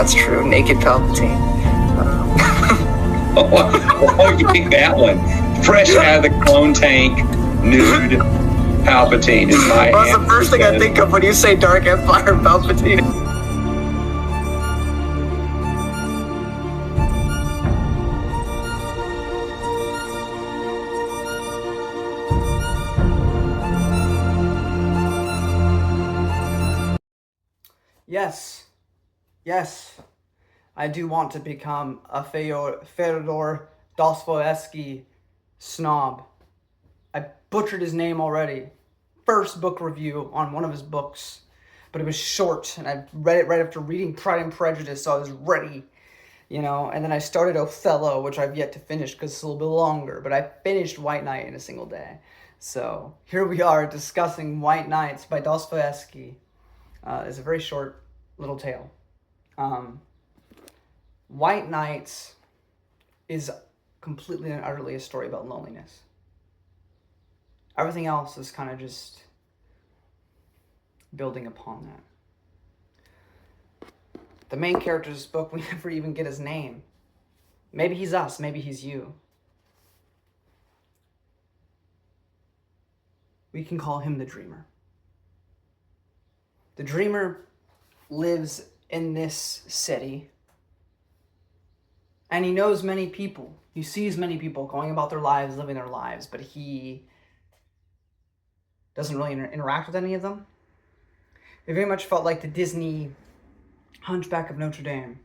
That's true. Naked Palpatine. Oh, you pick that one. Fresh out of the clone tank, nude Palpatine is my Well, that's the first thing I think of when you say Dark Empire Palpatine. Yes, I do want to become a Fyodor Dostoevsky snob. I butchered his name already. First book review on one of his books, but it was short, and I read it right after reading Pride and Prejudice, so I was ready, and then I started Othello, which I've yet to finish because it's a little bit longer, but I finished White Knight in a single day. So here we are discussing White Knights by Dostoevsky. It's a very short little tale. White Knights is completely and utterly a story about loneliness. Everything else is kind of just building upon that. The main character of this book, we never even get his name. Maybe he's us, maybe he's you. We can call him the Dreamer. The Dreamer lives in this city, and he knows many people. He sees many people going about their lives, living their lives, but he doesn't really interact with any of them. It very much felt like the Disney Hunchback of Notre Dame.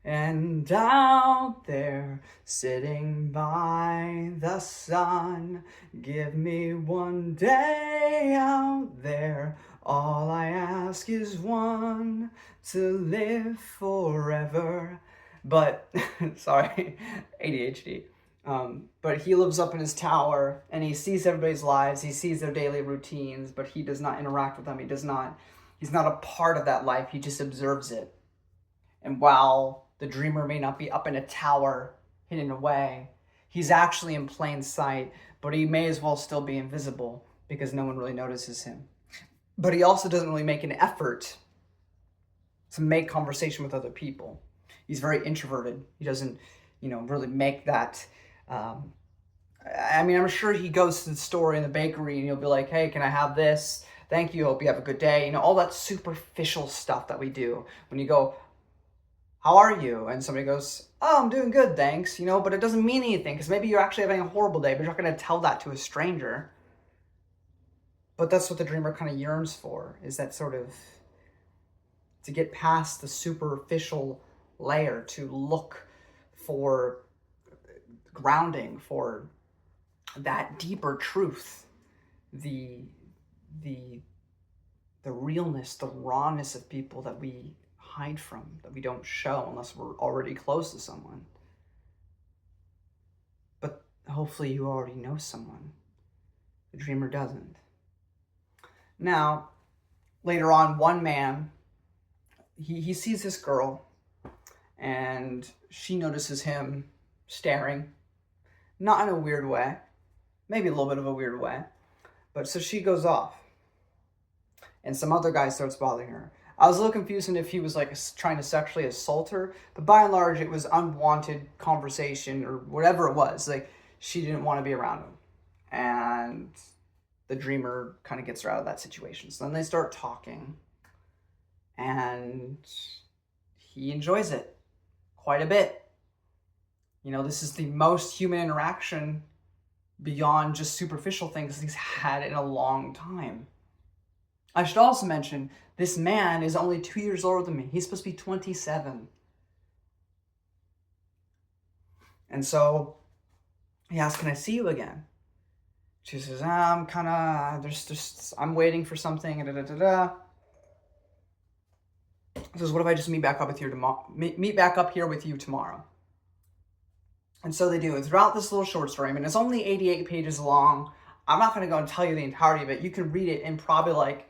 And out there, sitting by the sun, give me one day out there. All I ask is one, to live forever. But, sorry, ADHD. But he lives up in his tower, and he sees everybody's lives, he sees their daily routines, but he does not interact with them. He's not a part of that life, he just observes it. And while the Dreamer may not be up in a tower, hidden away, he's actually in plain sight, but he may as well still be invisible, because no one really notices him. But he also doesn't really make an effort to make conversation with other people. He's very introverted. He doesn't, really make that. I'm sure he goes to the store in the bakery and he'll be like, hey, can I have this? Thank you. Hope you have a good day. All that superficial stuff that we do when you go, how are you? And somebody goes, oh, I'm doing good, thanks. But it doesn't mean anything because maybe you're actually having a horrible day, but you're not going to tell that to a stranger. But that's what the Dreamer kind of yearns for, is that sort of, to get past the superficial layer, to look for grounding, for that deeper truth, the realness, the rawness of people that we hide from, that we don't show unless we're already close to someone. But hopefully you already know someone. The Dreamer doesn't. Now, later on, one man, he sees this girl, and she notices him staring, not in a weird way, maybe a little bit of a weird way, but so she goes off, and some other guy starts bothering her. I was a little confused if he was trying to sexually assault her, but by and large, it was unwanted conversation or whatever it was. She didn't want to be around him, and the Dreamer kind of gets her out of that situation. So then they start talking, and he enjoys it quite a bit. This is the most human interaction beyond just superficial things he's had in a long time. I should also mention, this man is only 2 years older than me. He's supposed to be 27. And so he asks, can I see you again? She says, I'm I'm waiting for something, He says, what if I just meet back up here with you tomorrow? And so they do. And throughout this little short story, it's only 88 pages long. I'm not going to go and tell you the entirety of it. You can read it in probably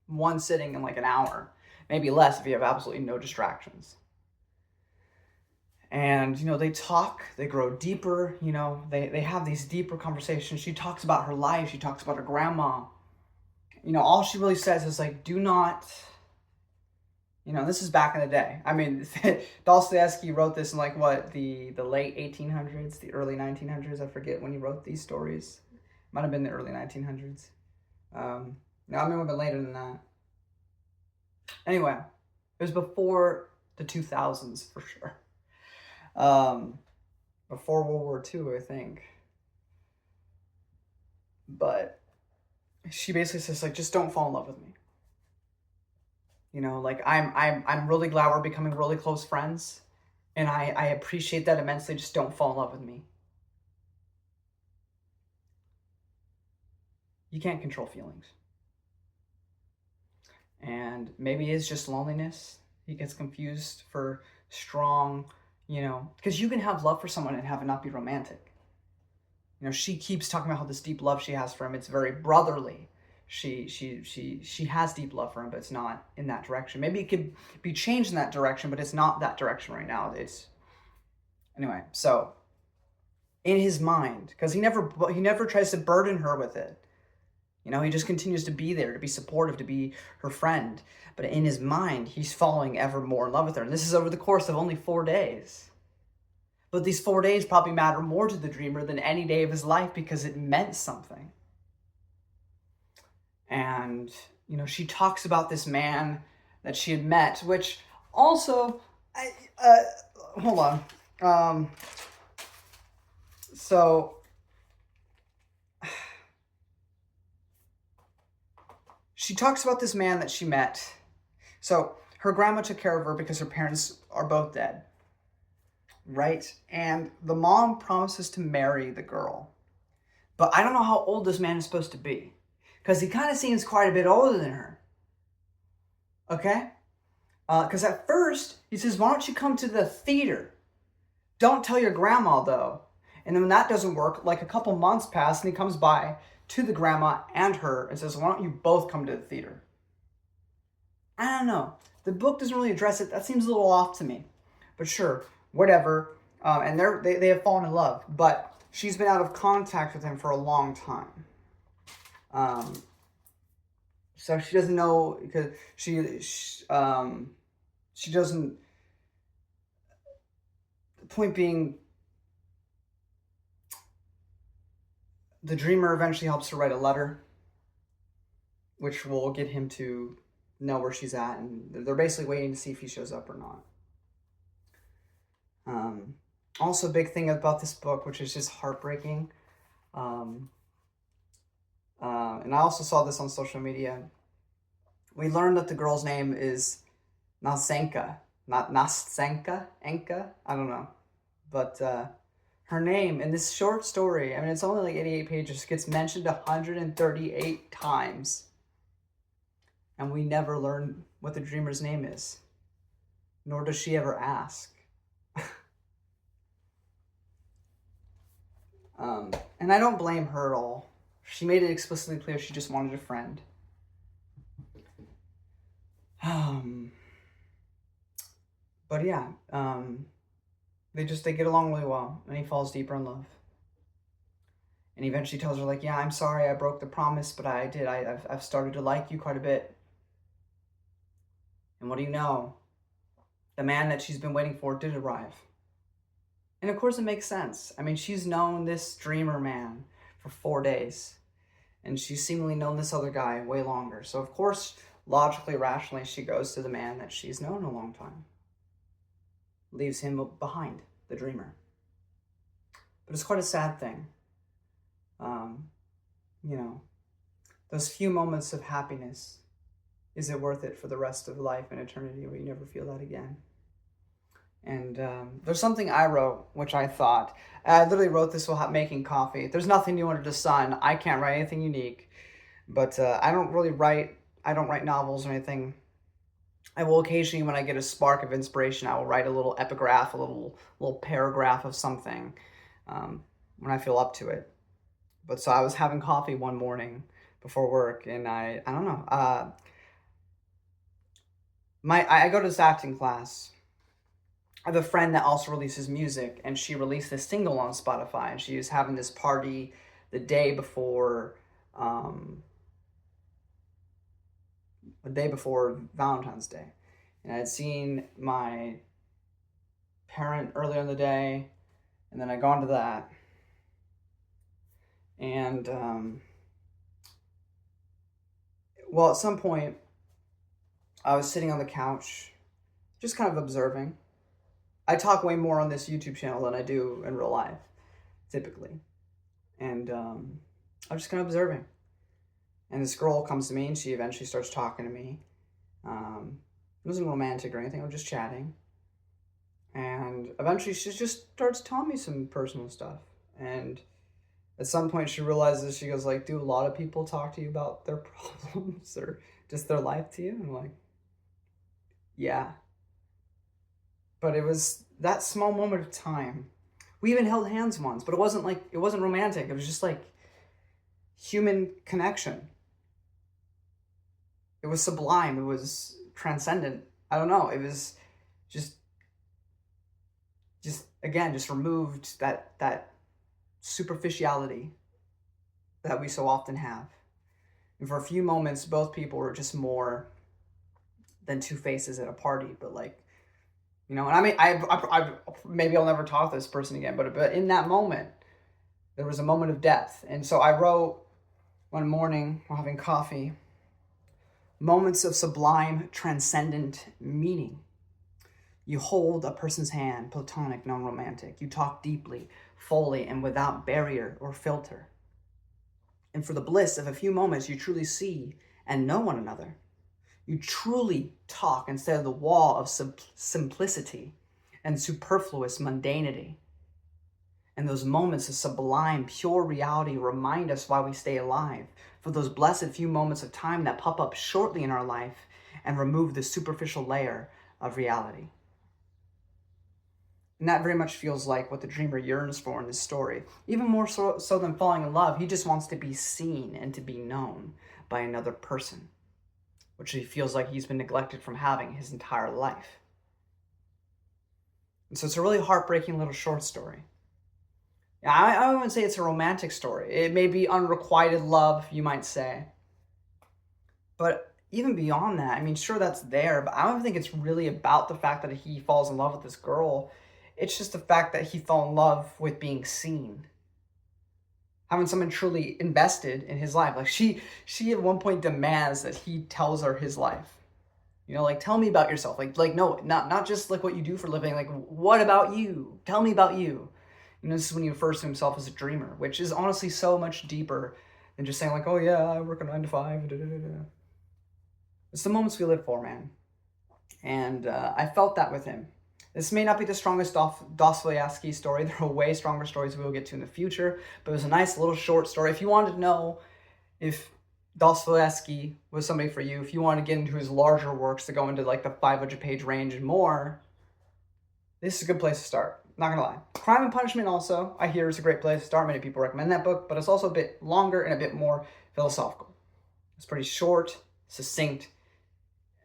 one sitting in an hour, maybe less if you have absolutely no distractions. And, they talk, they grow deeper, they have these deeper conversations. She talks about her life. She talks about her grandma. All she really says is do not, You know, this is back in the day. I mean, Dostoevsky wrote this in like what, the late 1800s, the early 1900s. I forget when he wrote these stories. Might have been the early 1900s. No, I mean, it would have been later than that. Anyway, it was before the 2000s for sure. Before World War II, I think. But she basically says, like, just don't fall in love with me. You know, like, I'm really glad we're becoming really close friends, and I appreciate that immensely. Just don't fall in love with me. You can't control feelings. And maybe it's just loneliness. He gets confused for strong, you know, because you can have love for someone and have it not be romantic. You know, she keeps talking about how this deep love she has for him, it's very brotherly. She has deep love for him, but it's not in that direction. Maybe it could be changed in that direction, but it's not that direction right now. It's anyway. So in his mind, because he never tries to burden her with it. You know, he just continues to be there, to be supportive, to be her friend. But in his mind, he's falling ever more in love with her. And this is over the course of only 4 days. But these 4 days probably matter more to the dreamer than any day of his life because it meant something. And, you know, she talks about this man that she had met, which also, hold on. So, she talks about this man that she met. So, her grandma took care of her because her parents are both dead. Right? And the mom promises to marry the girl. But I don't know how old this man is supposed to be. Because he kind of seems quite a bit older than her. Okay? Because at first, he says, why don't you come to the theater? Don't tell your grandma, though. And then when that doesn't work, like a couple months pass, and he comes by to the grandma and her and says, why don't you both come to the theater? I don't know. The book doesn't really address it. That seems a little off to me. But sure, whatever. And they have fallen in love. But she's been out of contact with him for a long time. So she doesn't know, because she doesn't, the point being, the dreamer eventually helps her write a letter, which will get him to know where she's at, and they're basically waiting to see if he shows up or not. Also, a big thing about this book, which is just heartbreaking, and I also saw this on social media. We learned that the girl's name is Nasenka. Not Nasenka? Enka? I don't know. But her name in this short story, I mean, it's only like 88 pages, gets mentioned 138 times. And we never learn what the dreamer's name is. Nor does she ever ask. And I don't blame her at all. She made it explicitly clear she just wanted a friend. But yeah, they get along really well, and he falls deeper in love. And he eventually tells her, like, yeah, I'm sorry I broke the promise, but I've started to like you quite a bit. And what do you know? The man that she's been waiting for did arrive. And of course it makes sense. I mean, she's known this dreamer man for 4 days. And she's seemingly known this other guy way longer. So of course, logically, rationally, she goes to the man that she's known a long time. Leaves him behind, the dreamer. But it's quite a sad thing. You know, those few moments of happiness, is it worth it for the rest of life and eternity where you never feel that again? And there's something I wrote, which I thought, I literally wrote this while making coffee. There's nothing new under the sun. I can't write anything unique. But I don't write novels or anything. I will occasionally, when I get a spark of inspiration, I will write a little epigraph, a little paragraph of something when I feel up to it. But so I was having coffee one morning before work, and I don't know. I go to this acting class. I have a friend that also releases music, and she released this single on Spotify, and she was having this party the day before Valentine's Day. And I had seen my parent earlier in the day, and then I'd gone to that. And, well, at some point, I was sitting on the couch, just kind of observing. I talk way more on this YouTube channel than I do in real life, typically. And I was just kind of observing. And this girl comes to me, and she eventually starts talking to me. It wasn't romantic or anything, I was just chatting. And eventually she just starts telling me some personal stuff. And at some point she realizes, she goes like, do a lot of people talk to you about their problems or just their life to you? And I'm like, yeah. But it was that small moment of time. We even held hands once, but it wasn't romantic. It was just like human connection. It was sublime. It was transcendent. I don't know. It was just removed that superficiality that we so often have. And for a few moments, both people were just more than two faces at a party. But like, you know, and I mean, I maybe I'll never talk to this person again, but in that moment, there was a moment of depth. And so I wrote one morning while having coffee, moments of sublime, transcendent meaning. You hold a person's hand, platonic, non-romantic. You talk deeply, fully, and without barrier or filter. And for the bliss of a few moments, you truly see and know one another. You truly talk instead of the wall of simplicity and superfluous mundanity. And those moments of sublime, pure reality remind us why we stay alive, for those blessed few moments of time that pop up shortly in our life and remove the superficial layer of reality. And that very much feels like what the dreamer yearns for in this story. Even more so than falling in love, he just wants to be seen and to be known by another person, which he feels like he's been neglected from having his entire life. And so it's a really heartbreaking little short story. I wouldn't say it's a romantic story. It may be unrequited love, you might say. But even beyond that, I mean, sure, that's there, but I don't think it's really about the fact that he falls in love with this girl. It's just the fact that he fell in love with being seen. Having someone truly invested in his life. Like she at one point demands that he tells her his life. You know, like, tell me about yourself. Like no, not just like what you do for a living. Like, what about you? Tell me about you. You know, this is when he refers to himself as a dreamer, which is honestly so much deeper than just saying like, oh yeah, I work a 9 to 5. It's the moments we live for, man. And I felt that with him. This may not be the strongest Dostoevsky story. There are way stronger stories we will get to in the future, but it was a nice little short story. If you wanted to know if Dostoevsky was somebody for you, if you want to get into his larger works that go into like the 500-page range and more, this is a good place to start. Not gonna lie. Crime and Punishment also, I hear, is a great place to start. Many people recommend that book, but it's also a bit longer and a bit more philosophical. It's pretty short, succinct,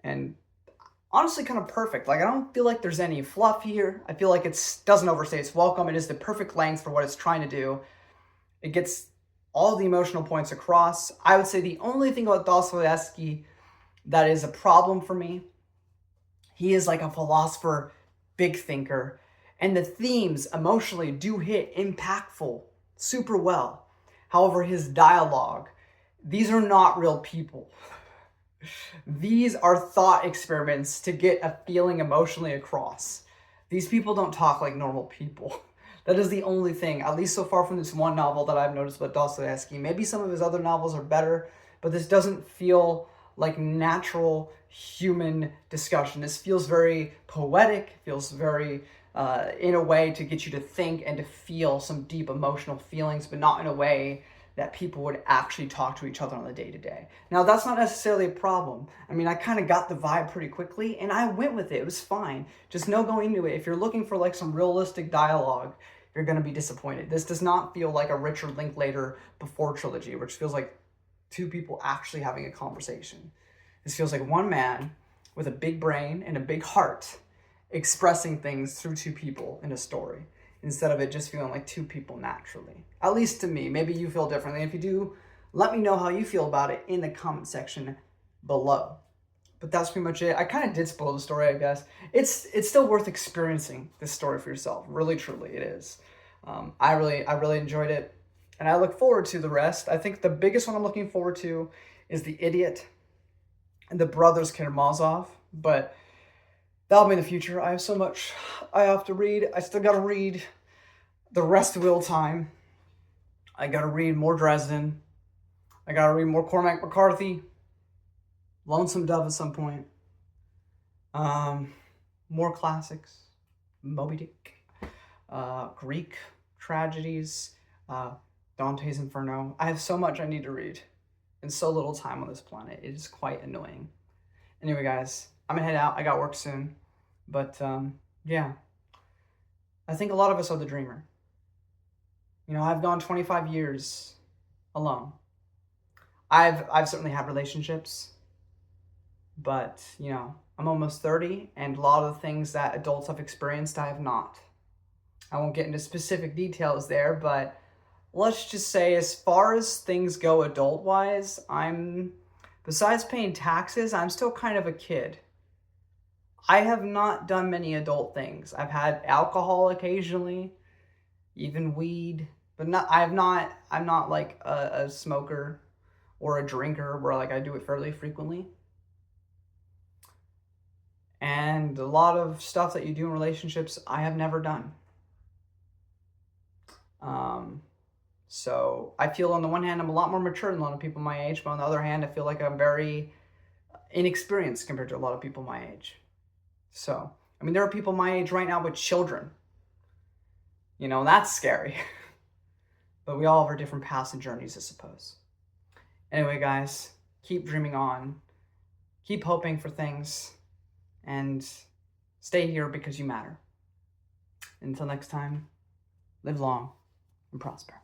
and honestly kind of perfect. Like, I don't feel like there's any fluff here. I feel like it doesn't overstay its welcome. It is the perfect length for what it's trying to do. It gets all the emotional points across. I would say the only thing about Dostoevsky that is a problem for me, he is like a philosopher, big thinker, and the themes emotionally do hit impactful super well. However, his dialogue, these are not real people. These are thought experiments to get a feeling emotionally across. These people don't talk like normal people. That is the only thing, at least so far from this one novel, that I've noticed about Dostoevsky. Maybe some of his other novels are better, but this doesn't feel like natural human discussion. This feels very poetic, feels very, in a way, to get you to think and to feel some deep emotional feelings, but not in a way that people would actually talk to each other on the day-to-day. Now, that's not necessarily a problem. I mean, I kind of got the vibe pretty quickly, and I went with it. It was fine. Just know going into it, if you're looking for like some realistic dialogue, you're going to be disappointed. This does not feel like a Richard Linklater Before trilogy, which feels like two people actually having a conversation. This feels like one man with a big brain and a big heart expressing things through two people in a story, instead of it just feeling like two people naturally. At least to me. Maybe you feel differently. If you do, let me know how you feel about it in the comment section below. But that's pretty much it. I kind of did spoil the story, I guess. It's still worth experiencing this story for yourself. Really, truly, it is. I really enjoyed it, and I look forward to the rest. I think the biggest one I'm looking forward to is The Idiot and the Brothers Karamazov, but that'll be in the future. I have so much I have to read. I still got to read the rest of Will Time. I got to read more Dresden. I got to read more Cormac McCarthy. Lonesome Dove at some point. More classics. Moby Dick. Greek tragedies. Dante's Inferno. I have so much I need to read and so little time on this planet. It is quite annoying. Anyway, guys, I'm gonna head out. I got work soon. But, yeah. I think a lot of us are the dreamer. You know, I've gone 25 years alone. I've certainly had relationships. But, you know, I'm almost 30, and a lot of the things that adults have experienced, I have not. I won't get into specific details there, but let's just say as far as things go adult-wise, besides paying taxes, I'm still kind of a kid. I have not done many adult things. I've had alcohol occasionally, even weed, but I'm not like a smoker or a drinker where like I do it fairly frequently. And a lot of stuff that you do in relationships, I have never done. So I feel on the one hand, I'm a lot more mature than a lot of people my age, but on the other hand, I feel like I'm very inexperienced compared to a lot of people my age. So, I mean, there are people my age right now with children. You know, that's scary. But we all have our different paths and journeys, I suppose. Anyway, guys, keep dreaming on. Keep hoping for things. And stay here because you matter. Until next time, live long and prosper.